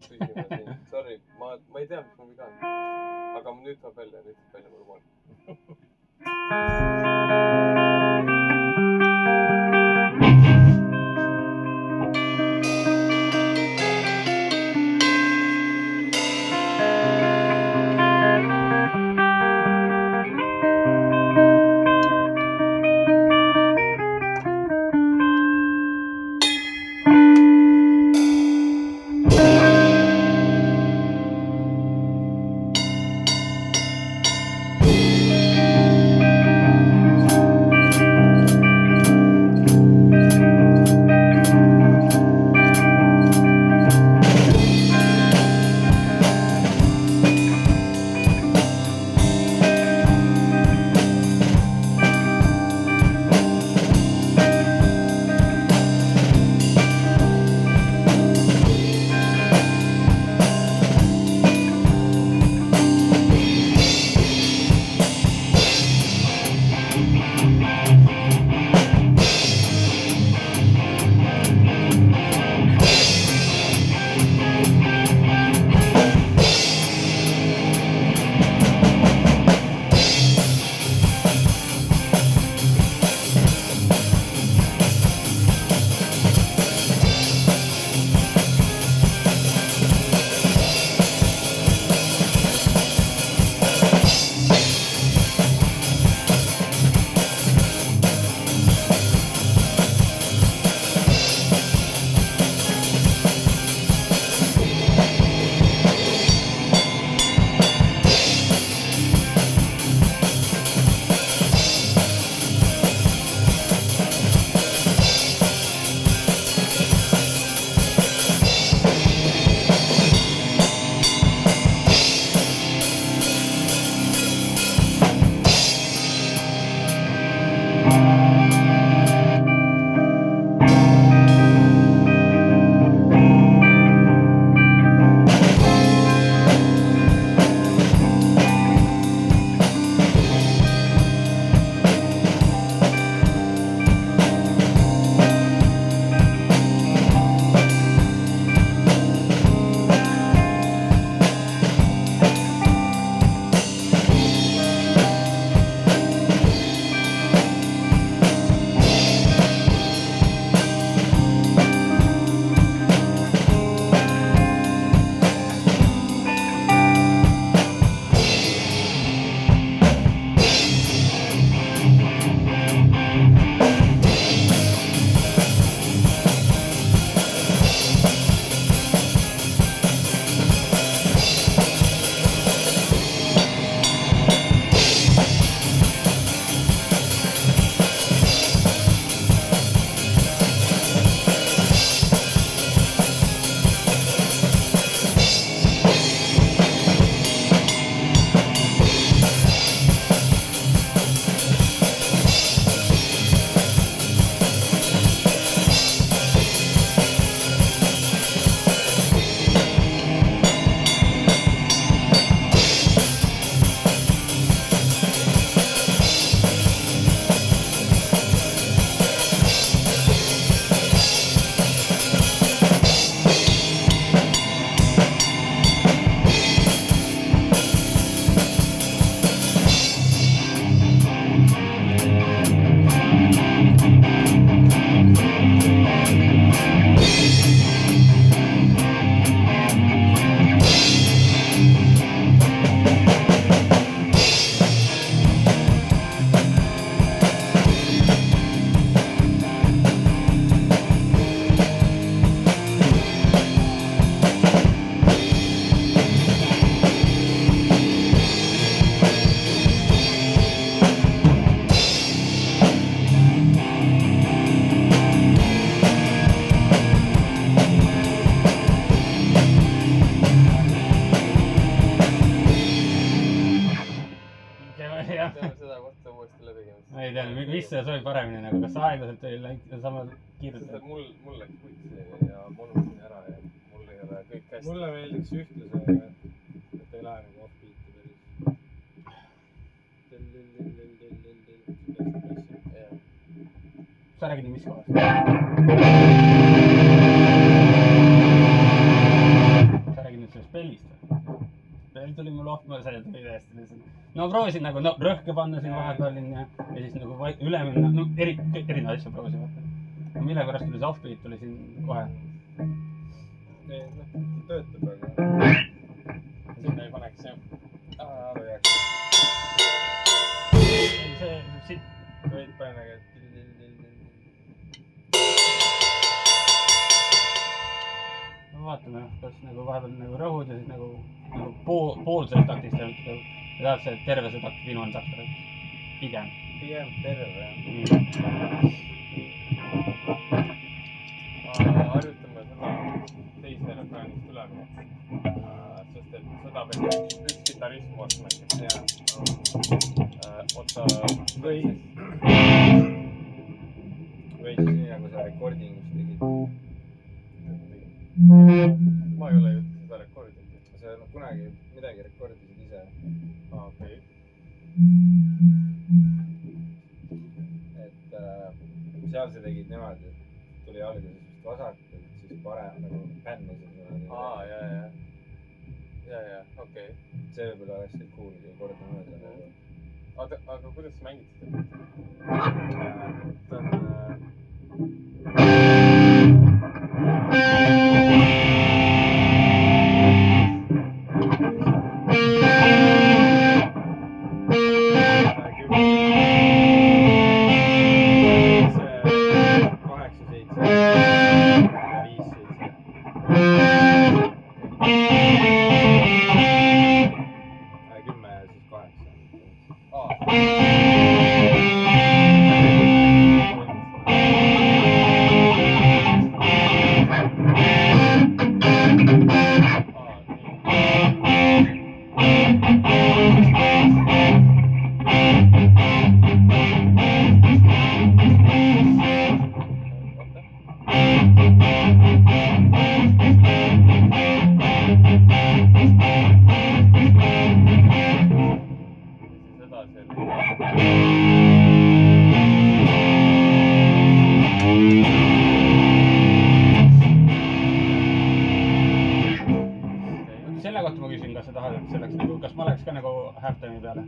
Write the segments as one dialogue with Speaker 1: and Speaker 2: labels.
Speaker 1: küsima siin. Sorry, ma ei tea, mis mu viga on. Aga nüüd tuleb välja mul pool.
Speaker 2: ma ei tea, mis see sobib paremini nagu, kas aeglaselt või sama kiirelt?
Speaker 1: mul läks putsi ja ma unustasin ära ja mul ei ole kõik hästi.
Speaker 3: Mulle meeldiks ühtlase, et ei lähe nagu off-beat'i päris.
Speaker 2: Sa räägid nii mis kohast? ma see tuli täiesti lihtsalt. No proovisin nagu rõhke panna siin vahepeal ja siis nagu üle minna, no erinevaid asju proovisin vaata. Mille pärast tuli see offbeat tuli siin kohe.
Speaker 3: Noh, töötab, aga sinna ei paneks jah.
Speaker 2: See siit.
Speaker 3: Võid panna ka
Speaker 2: vaatame, kas nagu vahepeal nagu rõhud ja siis nagu pool sellest taktist ja tahad see terve see takt, viimane takt oleks pigem
Speaker 3: terve jah. Harjutame seda teise refräänist üle, sest et seda peab üks kitarrist vaatama. Oota, või siis nii nagu sa recordingus tegid. Ma ei ole ju seda rekordinud. Sa kunagi midagi rekordisid ise. Okei. Et seal sa tegid niimoodi, et tuli alguses vist vasakult, siis parem nagu bännisid. Ja, okei. See võib-olla oleks kõik cool, kui korda mõelda. Aga kuidas sa mängid seda? Selle kohta ma küsin, kas sa tahad, et selleks nagu, kas ma oleks ka nagu halftime'i peale?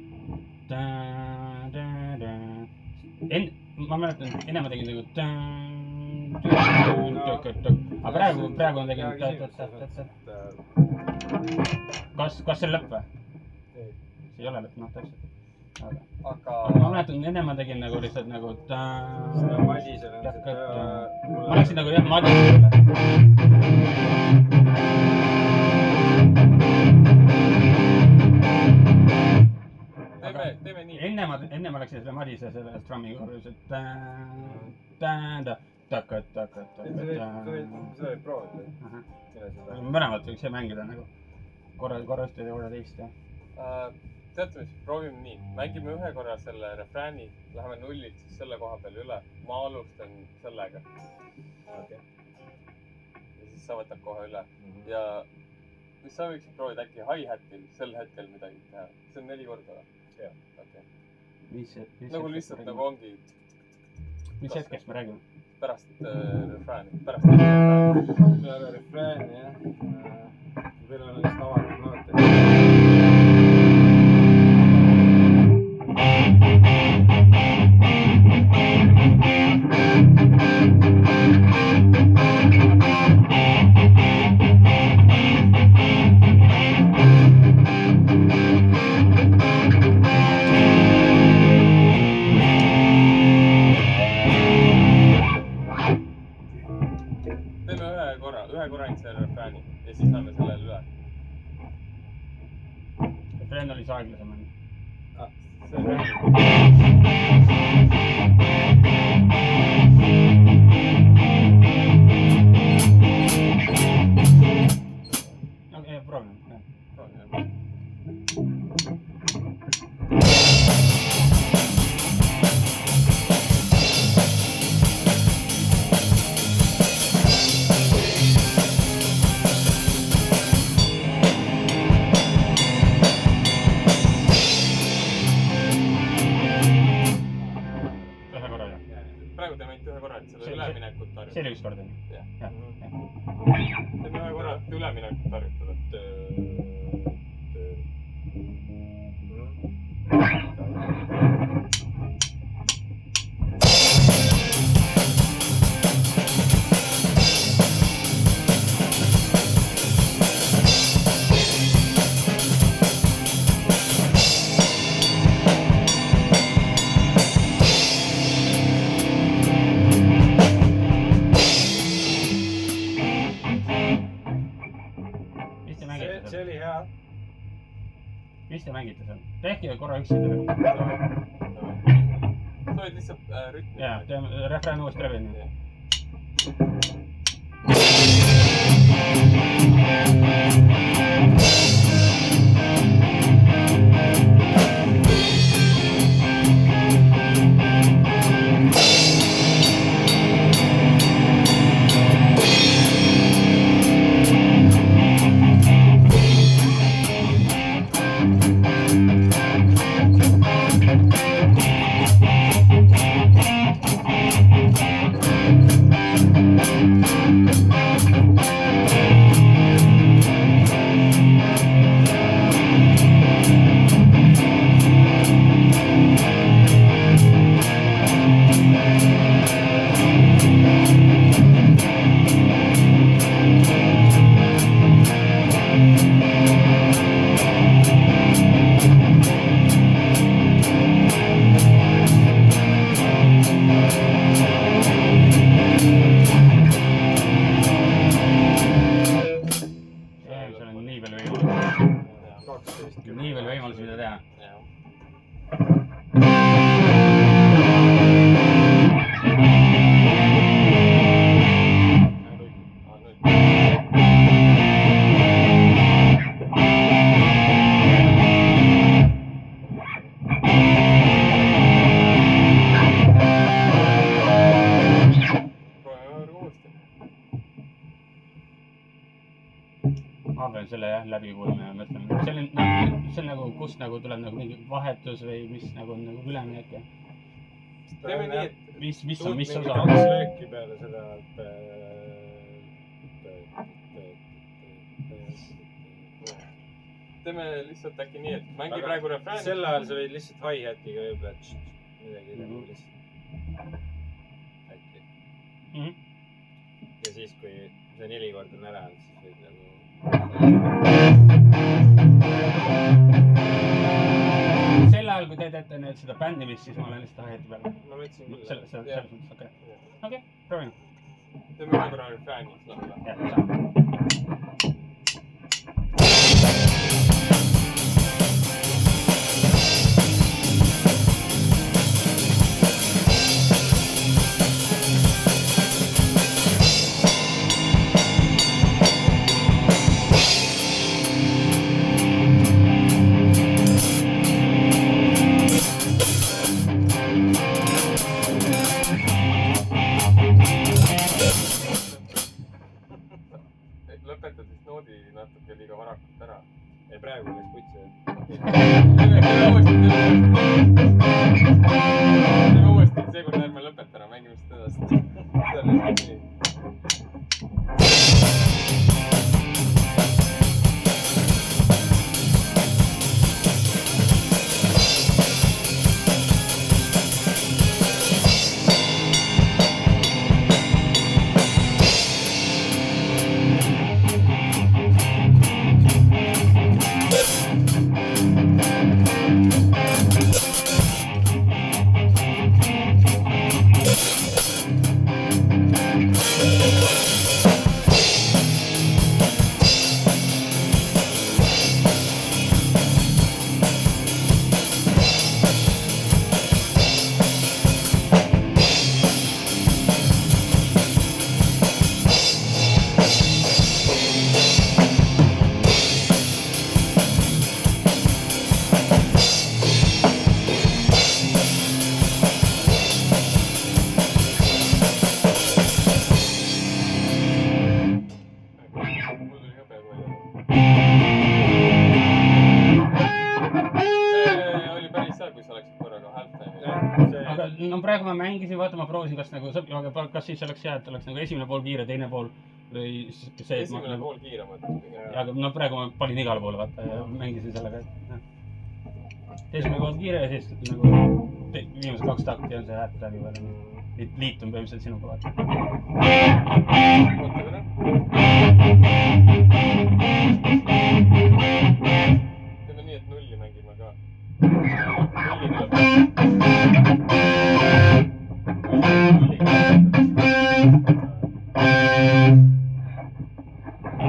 Speaker 3: Ma mäletan, enne ma tegin nagu aga praegu on tegin kas see on lõpp või? See ei ole lõpp, noh täpselt. Aga ma mäletan, enne ma tegin nagu lihtsalt nagu ma läksin nagu jah madisele. Teeme nii. Enne ma läksin selle madise selle strummi korrus, et Seda võib proovida.
Speaker 2: Mõlemad võiks mängida nagu korra ühte ja korra teist.
Speaker 4: Teate mis, proovime nii. Mängime ühe korra selle refrääni, läheme nullilt siis selle koha peal üle. Ma alustan sellega. Ja siis sa võtad kohe üle. Ja mis sa võiksid proovida äkki hi-hatil sel hetkel midagi teha? See on 4 korda või?
Speaker 3: Jah.
Speaker 4: Nagu lihtsalt nagu ongi...
Speaker 2: Mis hetkest me räägime?
Speaker 4: Pärast refrääni.
Speaker 3: Peale refrääni, jah. Veel on lihtsalt avatud noot. Ühe korra ainult selle refrääni ja siis lähme sellele üle.
Speaker 2: Refrään oli see aeglasem.
Speaker 3: See refrään.
Speaker 2: Okei, proovime.
Speaker 4: Praegu teeme ainult ühe korra, et seda üleminekut harjutada.
Speaker 2: See oli üks kord, on ju?
Speaker 4: Jah. Teeme ühe korra, et üleminekut harjutada.
Speaker 2: mis te mängite seal? Tehke korra üksi terve.
Speaker 4: sa võid lihtsalt rütmi.
Speaker 2: Jaa, teeme refrään uuesti läbi. Nii veel võimalusi, mida teha. Ma pean selle jah läbi kuulma ja mõtlen, see on nagu, kust nagu tuleb nagu mingi vahetus või mis nagu on nagu üleminek ja
Speaker 4: teeme nii, et
Speaker 2: mis osa?
Speaker 3: 2 lööki peale seda,
Speaker 4: teeme lihtsalt äkki nii, et mängi praegu refrääni.
Speaker 3: Sel ajal sa võid lihtsalt hi-hatiga võib-olla midagi nagu lihtsalt äkki. Ja siis, kui see 4 korda on ära, siis võid nagu
Speaker 2: sel ajal, kui te teete nüüd seda bändimist, siis ma olen lihtsalt hi-hati peal.
Speaker 3: ma mõtlesin küll.
Speaker 2: Selles mõttes, okei, proovime.
Speaker 4: teeme ühe korra refrääni.
Speaker 2: Jah, saab.
Speaker 4: Lõpetad siis noodi natuke liiga varakult ära.
Speaker 3: Ei, praegu läks putsi.
Speaker 4: Teeme uuesti, seekord ärme lõpeta ära, mängime seda edasi. Seda lihtsalt nii. No praegu ma mängisin, vaata ma proovisin, kas nagu sobi, aga kas siis oleks hea, et oleks nagu esimene pool kiire, teine pool või see, et
Speaker 1: esimene pool kiire mõttes.
Speaker 2: aga no praegu ma panin igale poole vaata ja mängisin sellega, et esimene pool kiire ja siis nagu viimased 2 takti on see häält läbi peale, liitun põhimõtteliselt sinuga vaata. Teeme nii, et nulli mängime ka. Nulli tuleb.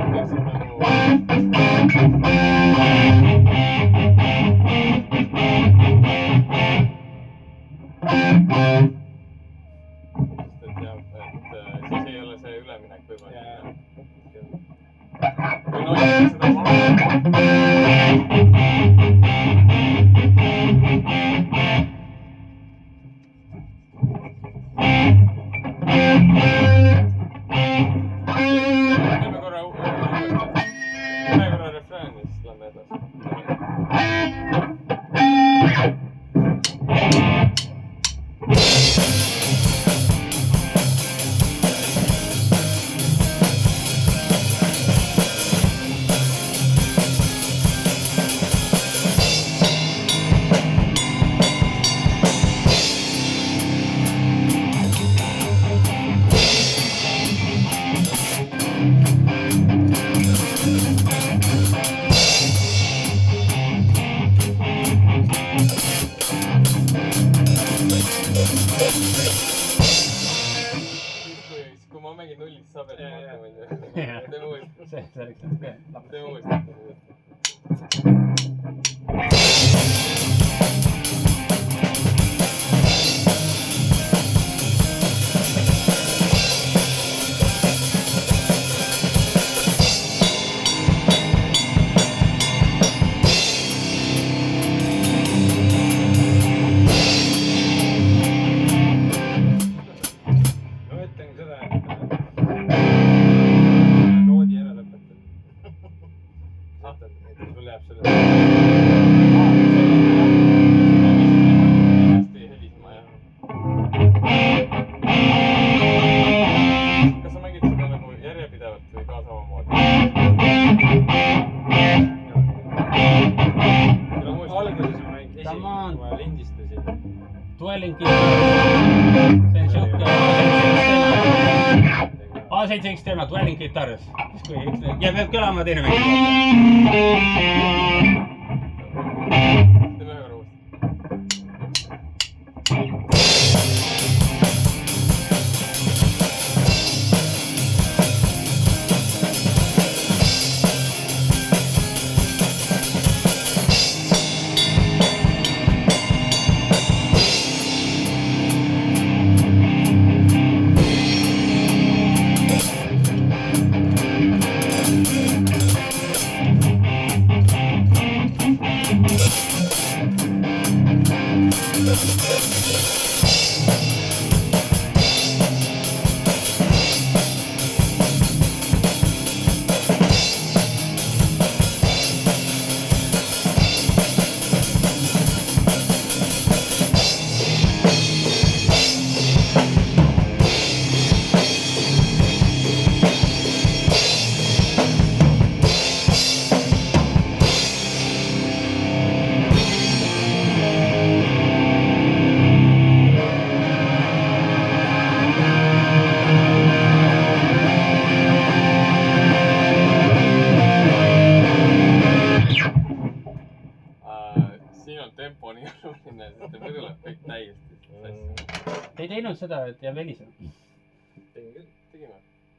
Speaker 2: Ehk siis nagu see oleks lappas.
Speaker 4: Teeme uuesti.
Speaker 3: ma ütlen seda, et noodi ära lõpetada. Sul jääb selle...
Speaker 4: Hästi helisema, jah. Kas sa mängid seda nagu järjepidevalt või ka samamoodi?
Speaker 3: Alguses ma mängin esimene, kui ma lindistasin.
Speaker 2: Dwelling Guitar. See on siuke A7X teema Dwelling Guitaris. Ja peab kõlama teine mäng.
Speaker 4: Teeme ühe korra uuesti. Siin on tempo nii oluline, sest muidu läheb kõik täiesti sassi.
Speaker 2: Te ei teinud seda, et jääb helisema?
Speaker 4: Tegime.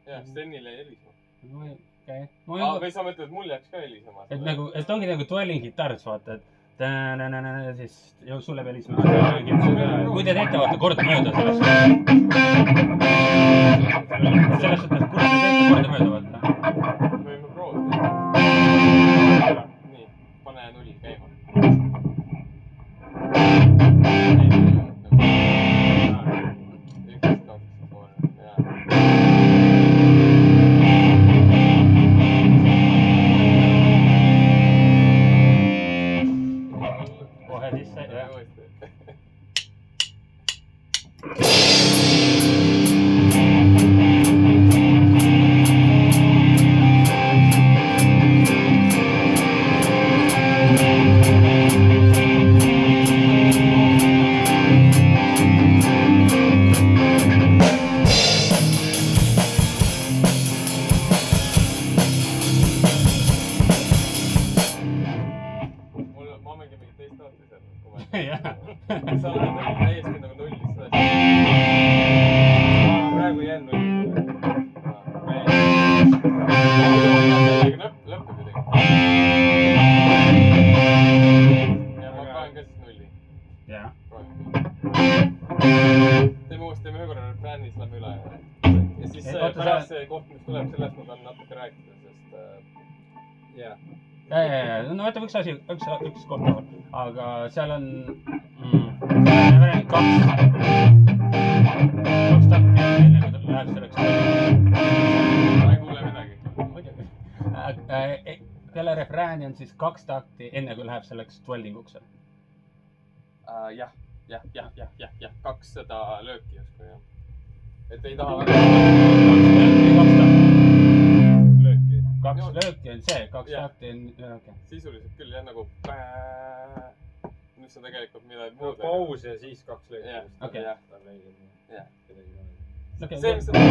Speaker 4: Jah, Stenile jäi helisema.
Speaker 2: Okay.
Speaker 4: Või sa mõtled, et mul jääks ka helisema?
Speaker 2: Et ongi nagu Dwelling Guitaris, vaata, et siis sul jääb helisema. Kui te teete, vaata, kordamööda sellest. Selles suhtes, kui te teete kordamööda, vaata.
Speaker 4: Võime proovida. Nii, pane 0 käima.
Speaker 2: Kohe sisse, jah.
Speaker 4: Ma mängin mingit teist taotlust seal.
Speaker 2: Jah.
Speaker 4: Sa oled täiesti nagu nullis.
Speaker 3: Praegu jään nulli.
Speaker 4: Lõpeb ju tegelikult. Ja ma panen ka siis 0.
Speaker 2: Jah.
Speaker 4: Teeme uuesti, teeme ühe korra refrääni, siis lähme üle. Ja siis
Speaker 2: Oota,
Speaker 4: pärast see koht, mis tuleb, sellest ma tahan natuke rääkida, sest...
Speaker 3: Jah.
Speaker 2: No vaata, üks asi, üks koht on, aga seal on kaks takti, enne kui ta läheb selleks.
Speaker 4: Ma ei kuule midagi.
Speaker 2: Muidugi. Peale refrääni on siis 2 takti, enne kui läheb selleks dwellinguks.
Speaker 4: Jah. 200 lööki justkui, jah. Et ei taha väga...
Speaker 2: Kaks lööki on see, 2 takti on...
Speaker 4: Sisuliselt küll, jah, nagu... Nüüd sa tegelikult midagi muud...
Speaker 3: Paus ja siis 2 lööki.
Speaker 2: Okei.
Speaker 4: Jah.
Speaker 2: Okay,
Speaker 4: see, mis sa teeme.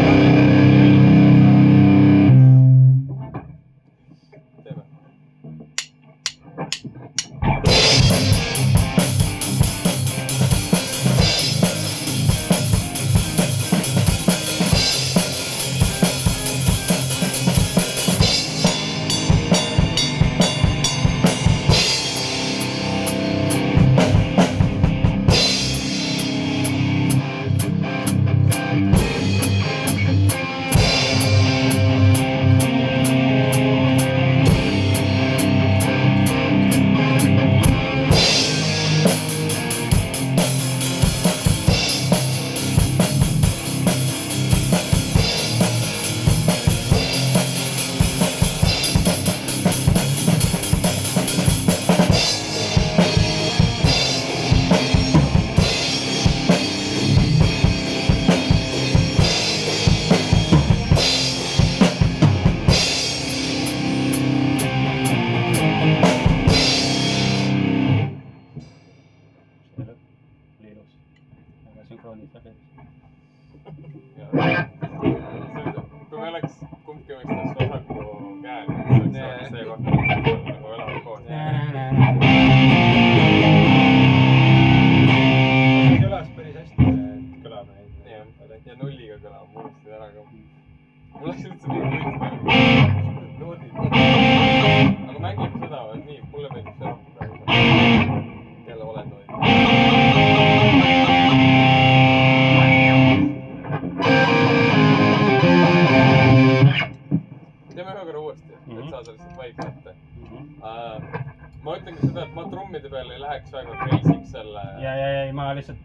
Speaker 4: meelodi peale ei läheks väga crazy'ks selle...
Speaker 2: ja ma lihtsalt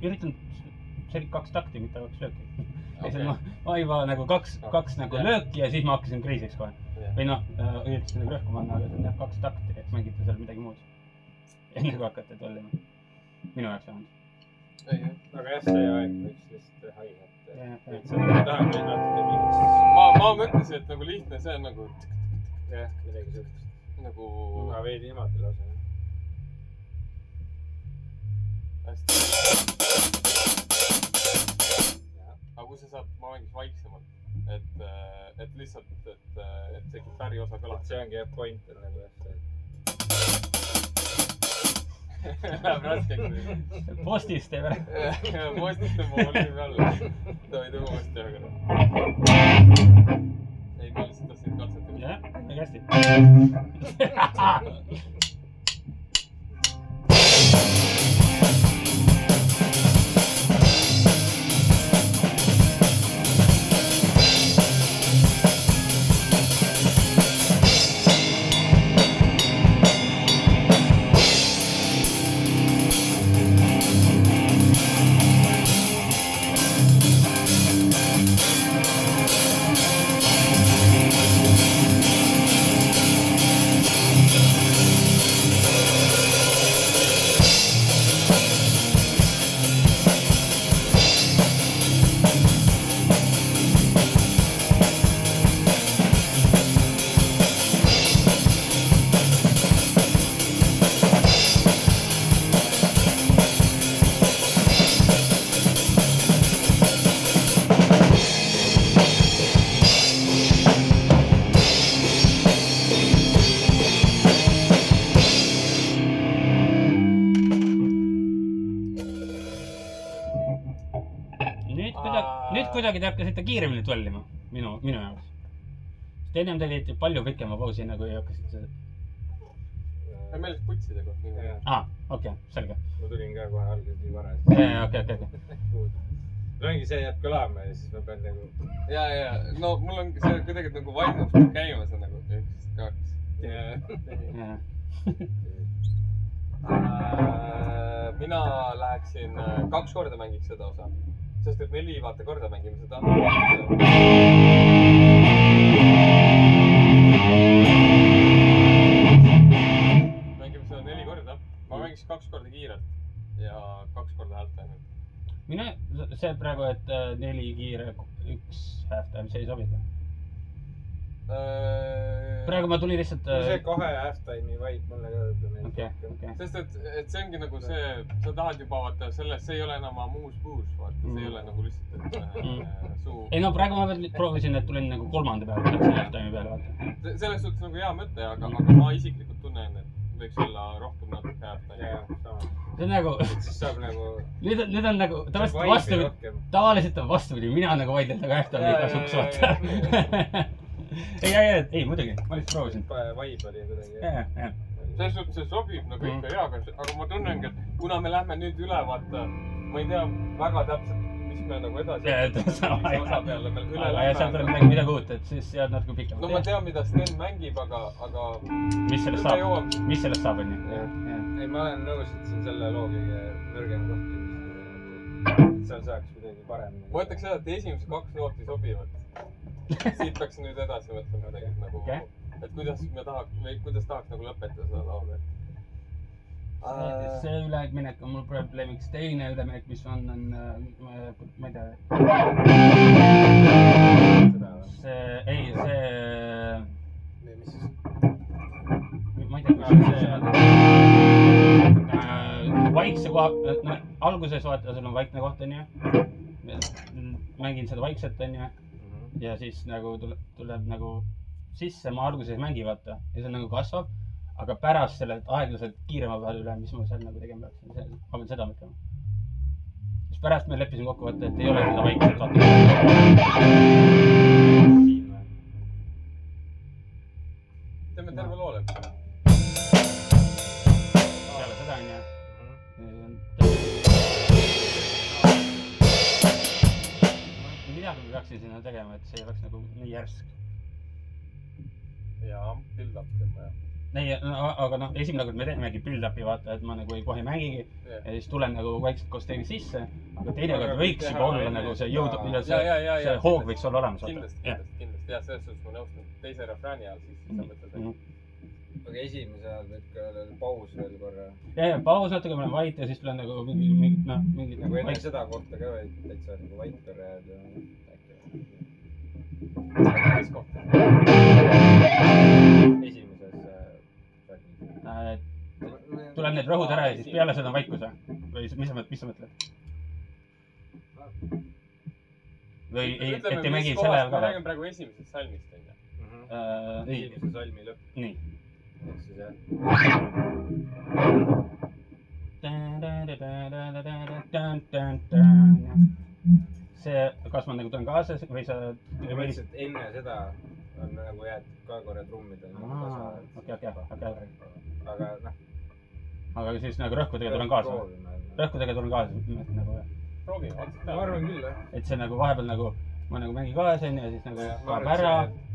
Speaker 2: üritan, see oli 2 takti, mitte 2 lööki. Okay. Ma juba nagu kaks nagu lööki ja siis ma hakkasin crazy'ks kohe. Või noh, üritasin nagu rõhku panna, aga see on 2 takti, et mängite seal midagi muud. Enne kui hakkate tollima. Minu jaoks vähemalt.
Speaker 3: Aga jah, see aeg võiks lihtsalt haiget. Et sa tahad meil natuke mingit...
Speaker 4: Ma mõtlesin, et nagu lihtne, see on nagu...
Speaker 3: Jah, midagi suhtust.
Speaker 4: Nagu...
Speaker 3: Ma veidi niimoodi lausa.
Speaker 4: Hästi. Aga kui sa saad, ma mängiks vaiksemalt. Et lihtsalt, et see kitarri osa kõlab.
Speaker 3: See ongi jah point nagu jah.
Speaker 4: Läheb raskeks.
Speaker 2: Postist teeb ära.
Speaker 4: Postist on ma volüümi all. Ta ei tule uuesti, aga noh. Ei, ma lihtsalt tahtsin katsetada.
Speaker 2: Jah, väga hästi. Nüüd kuidagi te hakkasite kiiremini tollima, minu jaoks. Sest ennem te olite palju pikema pausi, enne kui hakkasite...
Speaker 4: Meil oleks putside koht.
Speaker 2: Okei, selge.
Speaker 3: Ma tulin ka kohe alguses nii vara.
Speaker 2: Okei.
Speaker 3: Ongi see jääb kõlama ja siis ma pean nagu...
Speaker 4: Ja, no mul on see kuidagi nagu vaimus peab käima, see nagu 1, 2. Mina läheksin 2 korda mängiks seda osa. Sest et 4 vaata korda mängime seda. Mängime seda 4 korda. Ma mängiks 2 korda kiirelt ja 2 korda halftime.
Speaker 2: See praegu, et 4 kiire, 1 halftime, see ei sobi. Praegu ma tulin lihtsalt...
Speaker 3: See 2 halftime'i vibe mulle ka
Speaker 2: okay.
Speaker 4: Sest et see ongi nagu see, sa tahad juba vaata sellest, see ei ole enam muus, vaata, see ei ole nagu lihtsalt, et suu...
Speaker 2: Ei no praegu ma proovisin, et tulin nagu 3. peale, läksin halftime'i peale, vaata.
Speaker 4: Selles suhtes nagu hea mõte, aga ma isiklikult tunnen, et võiks olla rohkem natuke halftime.
Speaker 3: Jaa, sama.
Speaker 2: See on nagu...
Speaker 3: Siis saab nagu...
Speaker 2: Nüüd on nagu... Tavaliselt on vastupidi, mina nagu vaidlen nagu halftime'i kasuks, vaata. Ei, muidugi, ma lihtsalt proovisin.
Speaker 3: Vibe oli kuidagi.
Speaker 4: Selles suhtes see sobib nagu ikka hea, aga ma tunnengi, et kuna me lähme nüüd üle, vaata, ma ei tea väga täpselt, mis me nagu edasi osa peale meil üle lähme.
Speaker 2: Ja seal tuleb midagi uut, et siis jääd natuke pikemalt.
Speaker 4: No ma tean, mida Sten mängib, aga...
Speaker 2: Mis sellest saab, on ju?
Speaker 3: Ei, ma olen nõus, et siin selle loo kõige nõrgem koht. Seal saaks midagi paremini.
Speaker 4: Ma ütleks seda, et esimesed 2 nooti sobivad. Siit peaks nüüd edasi mõtlema tegelikult nagu, et kuidas tahaks nagu lõpetada seda laulu.
Speaker 2: See üleminek on mul probleemiks. Teine üleminek, mis on, ma ei tea. Ma ei tea, kus see vaikse koha, alguses vaata, sul on vaikne koht, on ju. Mängin seda vaikselt, on ju. Ja siis nagu tuleb nagu sisse, ma alguses ei mängi, vaata. Ja see nagu kasvab. Aga pärast selle aeglaselt kiirema peale üle, mis ma seal nagu tegema peaksin. Ma pean seda mõtlema. Siis pärast me leppisin kokku, vaata, et ei ole seda vaikselt, vaata.
Speaker 4: Teeme terve loo läbi.
Speaker 2: Peale seda, on ju. Midagi me peaksin sinna tegema, et see ei oleks nagu nii järsk.
Speaker 4: Jaa, build-up teeme ja.
Speaker 2: ei , aga noh , esimene kord me teemegi build-up'i vaata , et ma nagu kohe ei mängigi
Speaker 4: Jah.
Speaker 2: ja siis tulen nagu vaikselt koos teiega sisse , aga teinekord võiks juba olla nagu see jõud ja
Speaker 4: Ja,
Speaker 2: see hoog võiks olla olemas .
Speaker 4: kindlasti , kindlasti . jah , selles suhtes ma nõustun . teise refrääni ajal siis sa mõtled ,
Speaker 3: aga esimese ajal võid ka paus veel korra .
Speaker 2: ja paus natuke , ma olen vait ja siis tulen nagu mingi , noh , mingi
Speaker 3: nagu enne seda kohta ka võid täitsa nagu vait korra jääda ja äkki .
Speaker 4: mis koht ?
Speaker 3: esimeses
Speaker 2: tuleb need rõhud ära ja siis peale seda on vaikus või ? või mis sa mõtled ? või ei , et ei mängi selle ajal
Speaker 4: me
Speaker 2: ka või ?
Speaker 4: räägime praegu esimesest salmist , onju .
Speaker 2: nii ,
Speaker 3: esimese salmi lõpp ,
Speaker 2: nii .
Speaker 3: ehk siis jah .
Speaker 2: see , kas ma nagu tulen kaasa või sa ?
Speaker 3: ma mõtlesin , et enne seda on nagu jääd ka korra trummida .
Speaker 2: okei ,
Speaker 3: aga noh .
Speaker 2: aga siis nagu rõhkudega tulen kaasa . rõhkudega tulen kaasa nagu ,
Speaker 4: proovime , otsad
Speaker 3: ma
Speaker 4: peale .
Speaker 3: arvan küll jah .
Speaker 2: et see nagu vahepeal nagu , ma nagu mängin kaasa onju ja siis nagu kaob ära .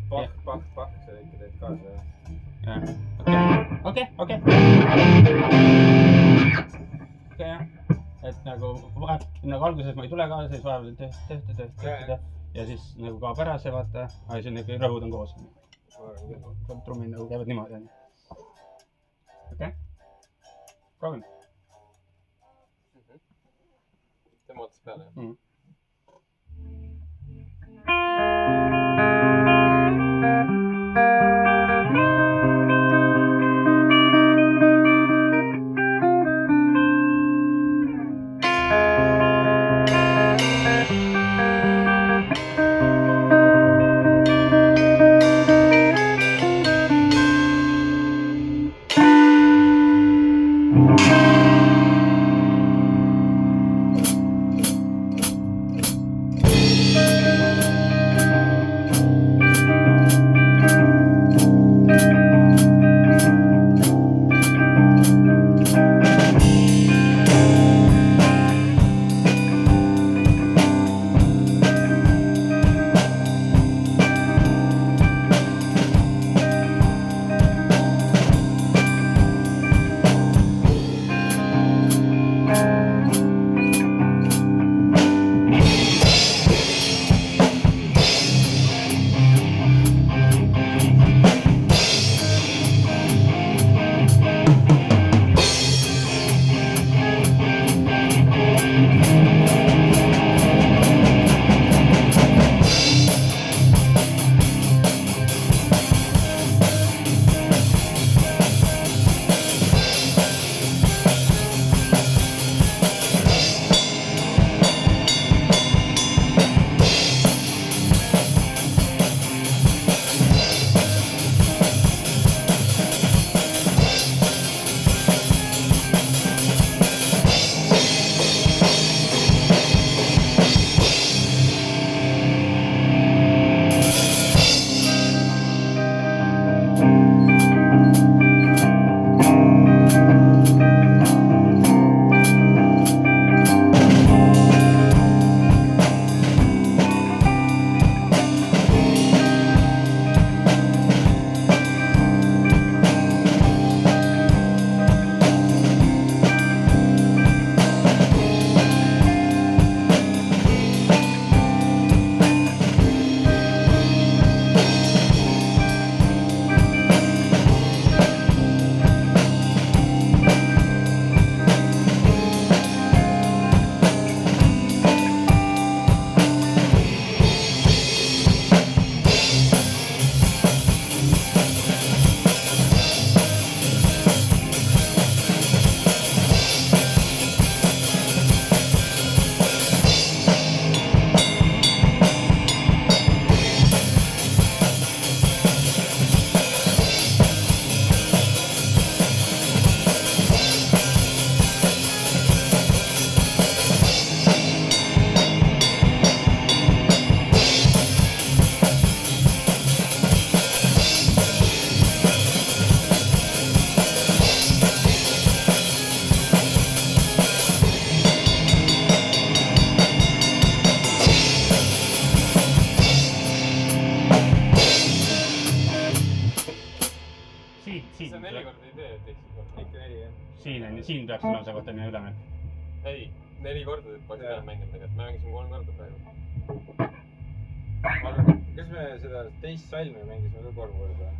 Speaker 3: pahh , sa ikka teed kaasa jah .
Speaker 2: okei , jah , et nagu alguses ma ei tule kaasa , siis vahepeal ja siis nagu kaob ära see vaata , aga siis on ikka rõhud on koos .
Speaker 3: ma arvan küll .
Speaker 2: trummid nagu käivad niimoodi onju . okei , proovime .
Speaker 4: tema otsas peale , jah .
Speaker 2: siin peaks olema see kohta nii üleminek.
Speaker 4: ei, 4 korda passi peale mänginud tegelikult, me mängisime 3 korda praegu.
Speaker 3: aga kas me seda teist salmi mängisime ka korvpalli või?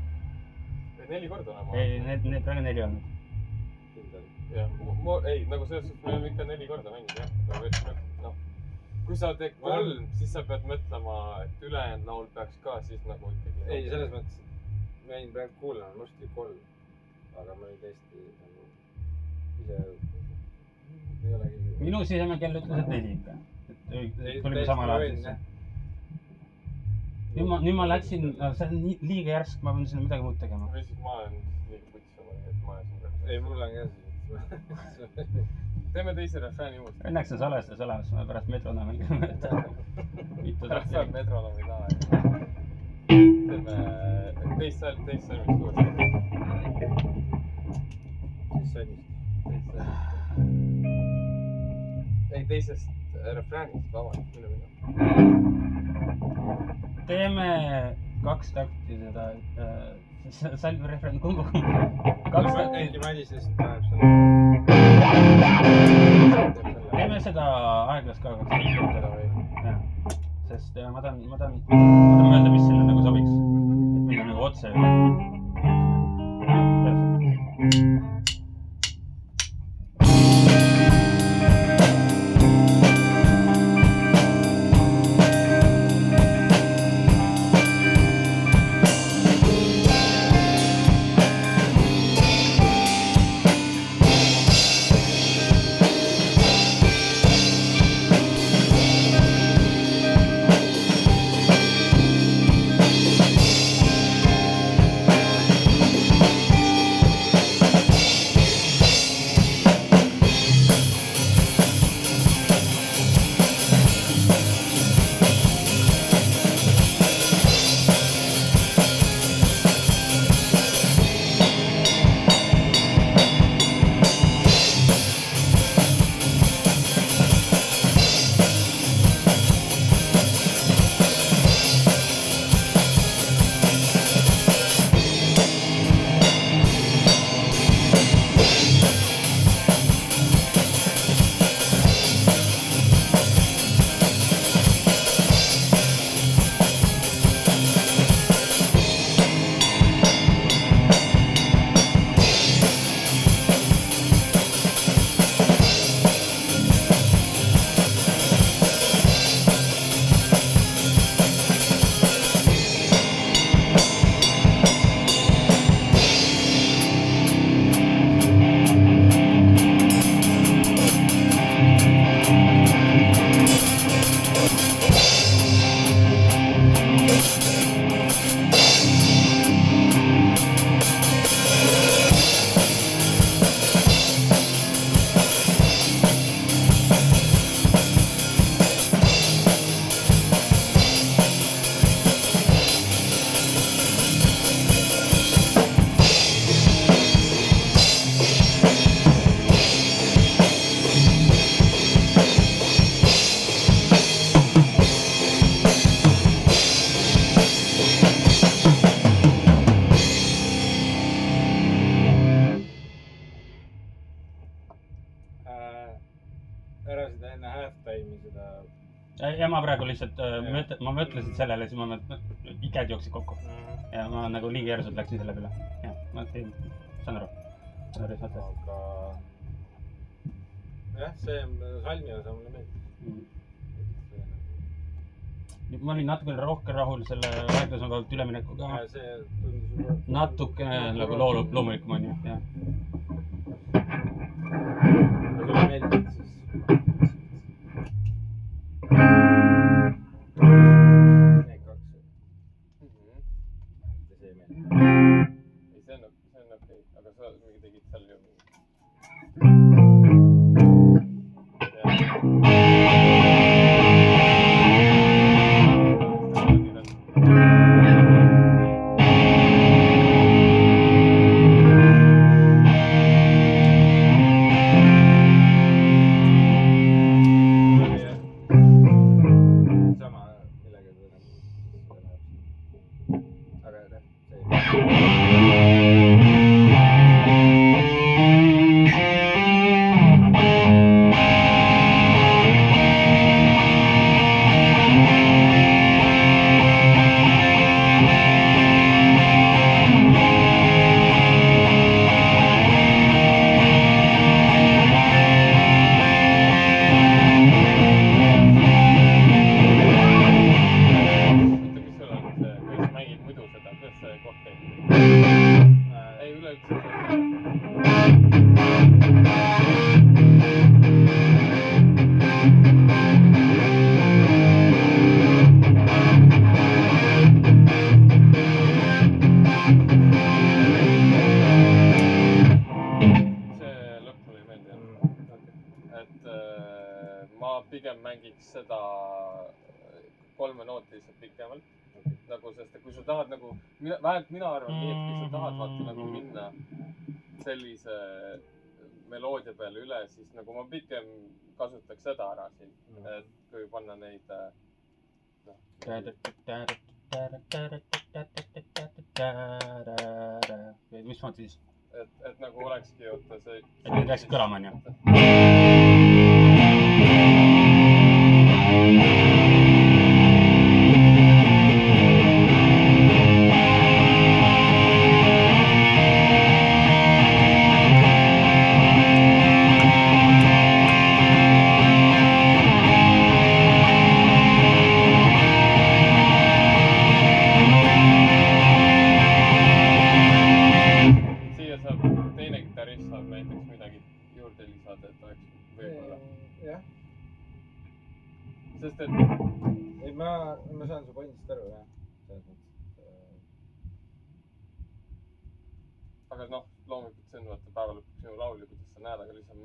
Speaker 4: 4 korda olema.
Speaker 2: ei, need praegu 4 olnud.
Speaker 4: jah, ei, nagu selles suhtes me oleme ikka 4 korda mänginud jah, noh. kui sa teed 3, siis sa pead mõtlema, et ülejäänud laul peaks ka siis nagu ikkagi.
Speaker 3: ei, selles mõttes, ma jäin praegu kuulama musti 3, aga ma olin tõesti nagu ise ei olegi.
Speaker 2: minu sisemekell ütles, et 4 ikka. et tulime samal ajal sisse. nüüd ma läksin, see on liiga järsk, ma pean sinna midagi muud tegema.
Speaker 4: või siis ma olen liiga putsi oma, et ma ajasin praegu.
Speaker 3: ei, mul on ka siis.
Speaker 4: teeme teise refrääni uuesti.
Speaker 2: Õnneks on salvestus olemas, me pärast metronomi mängime.
Speaker 4: Pärast metronomi taha. teeme teist salmist uuesti.
Speaker 3: Teist salmist.
Speaker 4: ei, teisest refräänist, vabandust, minu.
Speaker 2: teeme 2 takti seda salmi refrään, kumba. 2 takti.
Speaker 3: äkki Madisest paneb selle.
Speaker 2: teeme seda aeglast ka 2 takti. jah, sest ma tahan mõelda, mis selle nagu sobiks. et minna nagu otse üle.
Speaker 3: ära seda enne halftime'i seda.
Speaker 2: ja ma praegu lihtsalt, ma mõtlesin sellele, siis ma iked jooksid kokku. ja ma nagu liiga järsult läksin selle peale. jah, ma saan aru.
Speaker 3: aga jah, see salmi osa mulle meeldis.
Speaker 2: ma olin natukene rohkem rahul selle aeglasemalt üleminekuga.
Speaker 3: see tundus juba.
Speaker 2: natukene nagu loomulikum on ju, jah.
Speaker 3: aga sulle meeldib siis? Need 2. see ei meeldi.
Speaker 4: ei, see on okei, aga sa mingi tegid seal ju mingi. et ma pigem mängiks seda 3 nooti lihtsalt pikemalt. Nagu, sest kui sa tahad nagu, vähemalt mina arvan nii, et kui sa tahad vaata nagu minna sellise meloodia peale üle, siis nagu ma pigem kasutaks seda ära siin, et kui panna neid
Speaker 2: mis moodi siis?
Speaker 4: et nagu olekski, oota see...
Speaker 2: Et need läksid kõlama, on ju?
Speaker 4: Sest et...
Speaker 3: Ei, ma saan su pointist aru, jah.
Speaker 4: Aga noh, loomulikult see on vaata päeva lõpuks sinu laul ja kuidas sa näed, aga lihtsalt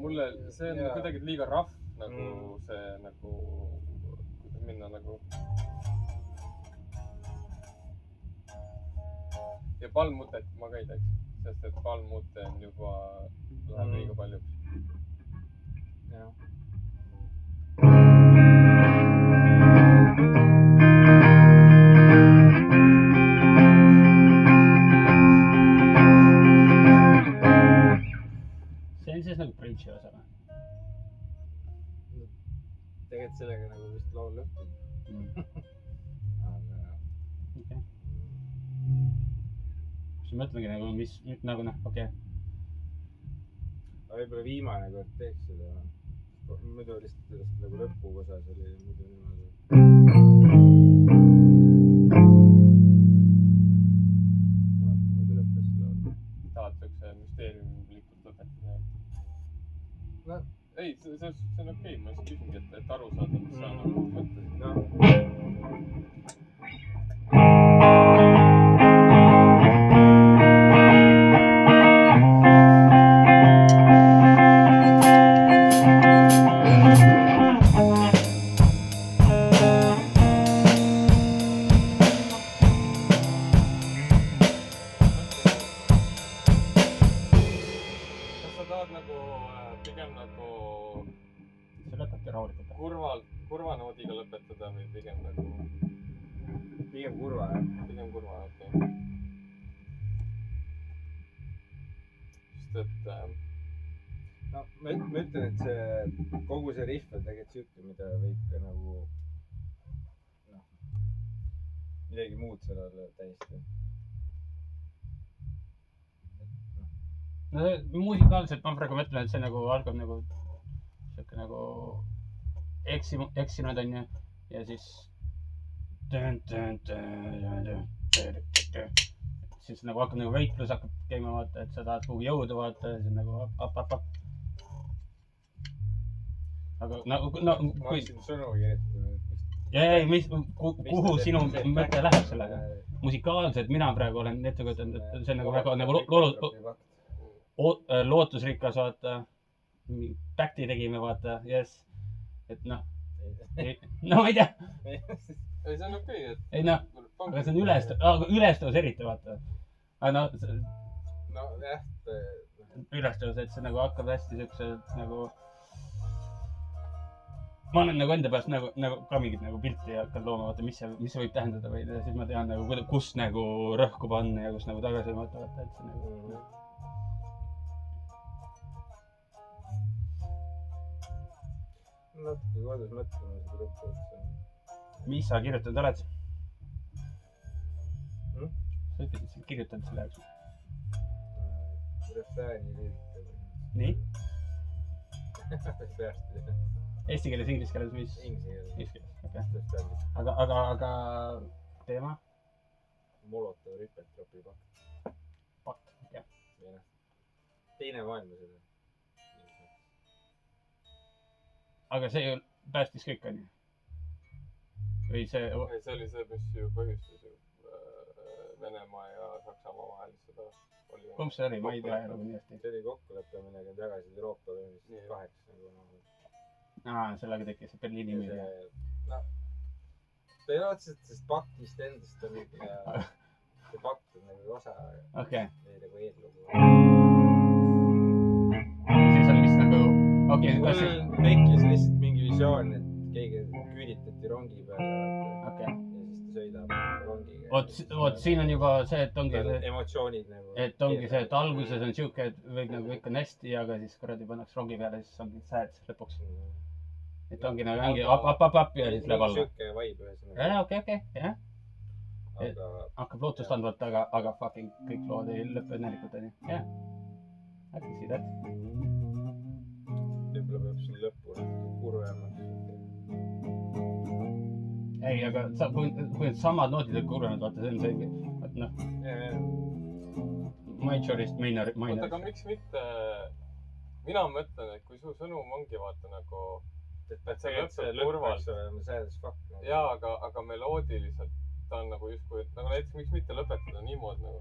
Speaker 4: mulle see on kuidagi liiga rahv nagu see nagu, kuidas minna nagu... Ja palmmutet ma ka ei teeks, sest et palmmute on juba läheb liiga paljuks.
Speaker 3: Jah.
Speaker 2: See on siis nagu bridge'i osa või?
Speaker 3: Tegelikult sellega nagu vist laul lõpeb. Aga...
Speaker 2: Okei. Siis mõtlengi nagu, mis nagu noh, okei.
Speaker 3: Aga võib-olla viimane kord teeks seda. Muidu lihtsalt sellest nagu lõpuosas oli muidu niimoodi. Muidu lõppes see laul.
Speaker 4: Tahad siukse müsteeriumlikult lõpetada?
Speaker 3: No.
Speaker 4: Ei, see on okei. Ma siis küsingi, et aru saada, mis sa nagu mõtlesid.
Speaker 3: No.
Speaker 4: Kurva noodiga lõpetada või pigem nagu...
Speaker 3: Pigem kurva, jah.
Speaker 4: Pigem kurva, okei. Sest et...
Speaker 3: No, ma ütlen, et see, kogu see riff on tegelikult siuke, mida võib ka nagu... Noh, midagi muud seal olla täiesti.
Speaker 2: No muusikaalselt ma praegu mõtlen, et see nagu algab nagu... Siuke nagu... Eksinud on ju, ja siis siis nagu hakkab nagu võitlus hakkab käima vaata, et sa tahad kuhugi jõuda vaata ja siis on nagu up. Aga no kui...
Speaker 3: Ma hakkasin sõnu kirjutama.
Speaker 2: Ei, kuhu sinu mõte läheb sellega? Musikaalselt mina praegu olen ette kujutanud, et see on nagu väga nagu lootusrikas vaata. Back'i tegime vaata, yes. Et noh, no ma ei tea.
Speaker 4: Ei, see on okei, et...
Speaker 2: Ei noh, aga see on ülestus eriti vaata. Aga noh,
Speaker 3: no jah,
Speaker 2: ülestus, et see nagu hakkab hästi siukselt nagu... Ma olen nagu enda pärast nagu ka mingit nagu pilti hakanud looma, vaata, mis see võib tähendada või siis ma tean nagu, kus nagu rõhku panna ja kus nagu tagasi vaata, et see nagu...
Speaker 3: Natuke kodus mõtlema seda lõppu, et see on...
Speaker 2: Mis sa kirjutanud oled? Sa ütlesid, sa kirjutanud selle jaoks?
Speaker 3: Refrääni liirika.
Speaker 2: Nii?
Speaker 3: Peast.
Speaker 2: Eesti keeles, inglise keeles, mis?
Speaker 3: Inglise
Speaker 2: keeles, okei. Aga teema?
Speaker 3: Molotov Ribbentropi pakt.
Speaker 2: Pakt, okei.
Speaker 3: Teine maailmasõda.
Speaker 2: Aga see ju päästis kõik, on ju? Või see...
Speaker 4: Ei, see oli see, mis ju põhjustas ju Venemaa ja Saksamaa vahel seda...
Speaker 2: Kumb see oli? Ma ei tea enam nii hästi.
Speaker 3: See oli kokkulepe, millega nad jagasid Euroopa
Speaker 2: sellega tekkis see Berliini müür.
Speaker 5: No, ta ei ole otseselt sellest paktist endast oli see pakt on nagu osa
Speaker 2: Okei.
Speaker 5: või nagu eellugu.
Speaker 2: Siis on vist nagu, okei,
Speaker 5: Mul
Speaker 2: kas siis,
Speaker 5: tekkis lihtsalt mingi visioon, et keegi küüditati rongi peale
Speaker 2: okei.
Speaker 5: ja siis ta sõidab rongiga.
Speaker 2: Vot siin on juba see, et ongi see,
Speaker 5: Emotsioonid nagu.
Speaker 2: et ongi see, et alguses on siuke, et võib nagu kõik on hästi, aga siis kuradi pannakse rongi peale, siis ongi sad lõpuks. Et ongi nagu mingi up ja siis läheb alla.
Speaker 5: Siuke vibe ühesõnaga.
Speaker 2: Okei, jah.
Speaker 5: Aga
Speaker 2: Hakkab lootust andvalt, aga fucking kõik lood ei lõpe õnnelikult, onju. Jah. I can see that.
Speaker 5: võib-olla peab siin lõppu natuke kurvemaks.
Speaker 2: Ei, aga kui need samad noodid on kurvenud, vaata, see on see, noh, majorist minor.
Speaker 4: oota, aga miks mitte, mina mõtlen, et kui su sõnum ongi vaata nagu, et see lõpeb kurvalt. Jaa, aga meloodiliselt ta on nagu justkui, nagu näiteks miks mitte lõpetada niimoodi nagu.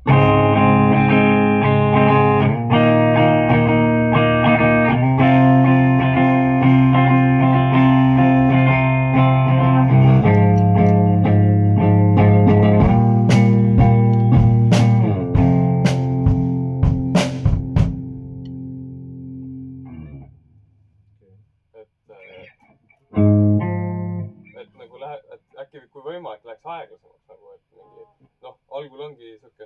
Speaker 4: Et nagu et äkki kui võimalik läheks aeglasemaks nagu, et mingi, noh, algul ongi siuke.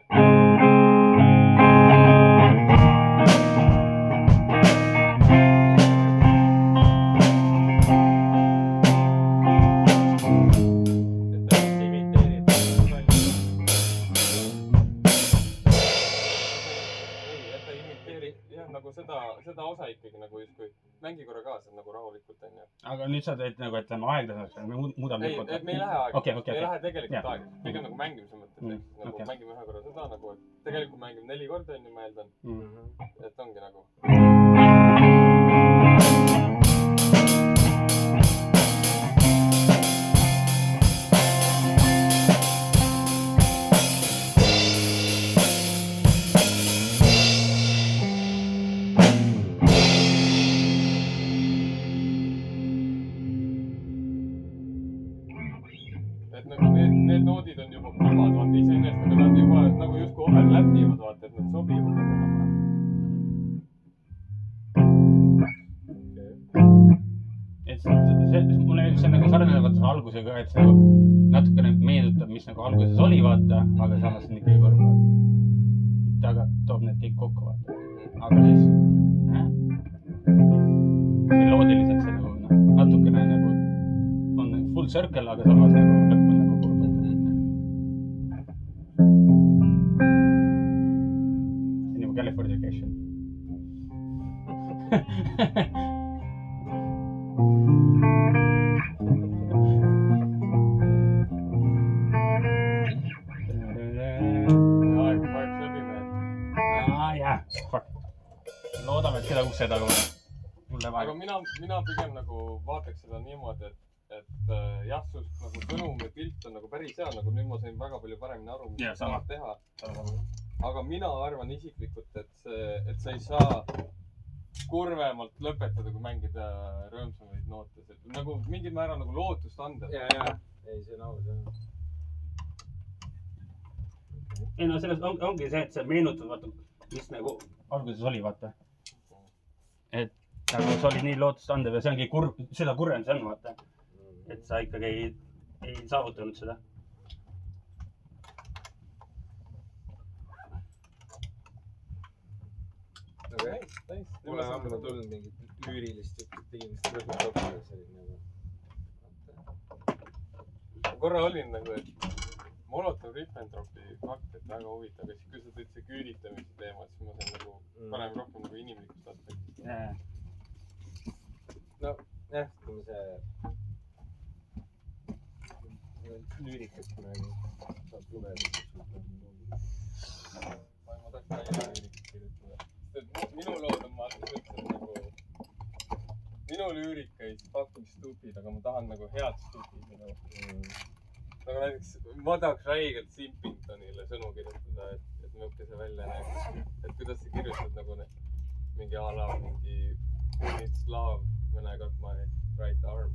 Speaker 4: Nagu seda osa ikkagi nagu justkui mängi korra kaasa nagu rahulikult onju.
Speaker 2: Aga nüüd sa teed nagu, et lähme aeglasemaks, me muudame
Speaker 4: ei, et me ei lähe aeglasemaks, me ei lähe tegelikult aeglasemaks, pigem nagu mängimise mõttes, nagu mängime ühe korra seda nagu, et tegelikult mängime 4 korda onju, ma eeldan, et ongi nagu. Et nagu need noodid on juba kurvad, vaata iseenesest, aga nad juba nagu justkui overlapivad, vaata, et nad sobivad nagu enam-vähem.
Speaker 2: Et mulle see nagu sarnane vaata algusega, et see nagu natukene meenutab, mis nagu alguses oli, vaata, aga samas on ikkagi korv. Aga toob need kõik kokku, vaata. Aga siis, meloodiliselt see nagu, natukene nagu on full circle, aga samas nagu lõpp on nagu kurb. See on juba Californication.
Speaker 4: Aeg läbi meil.
Speaker 2: Jah, fuck. Loodame, et keda ukse taga mul läheb
Speaker 4: aga
Speaker 2: aeg.
Speaker 4: mina pigem nagu vaataks seda niimoodi, et jah, sust nagu sõnum ja pilt on nagu päris hea, nagu nüüd ma sain väga palju paremini aru, mis sa tahad teha. Aga mina arvan isiklikult, et sa ei saa kurvemalt lõpetada, kui mängida rõõmsamaid noote. Nagu mingil määral nagu lootust anda.
Speaker 5: Jaa. Ei, see on aus, jah.
Speaker 2: Ei no selles ongi see, et sa meenutad, vaata, mis nagu alguses oli, vaata. Et nagu see oli nii lootustandev ja see ongi kurb, seda kurvem see on, vaata. Et sa ikkagi ei saavutanud seda.
Speaker 5: Mulle on ammu tulnud mingit lüürilist inimest rõhutokku selline.
Speaker 4: Korra olin nagu, et Molotov Ribbentropi fakt, et väga huvitav, aga siis kui sa tõid see küüritamise teema, siis ma sain nagu parem rohkem nagu inimlikust aspektist.
Speaker 5: No, jah, kui see lüürikat praegu saab lugeda.
Speaker 4: Ma tahaks ka lüürikat kirjutada. Minu lood on, ma ütlen nagu, minu lüürika is fucking stupid, aga ma tahan nagu head stupid. Nagu näiteks, ma tahaks räigelt Simpingtonile sõnu kirjutada, et mõõke see välja näeks. Et kuidas sa kirjutad nagu mingi a la mingi Unitslav when I got my right arm.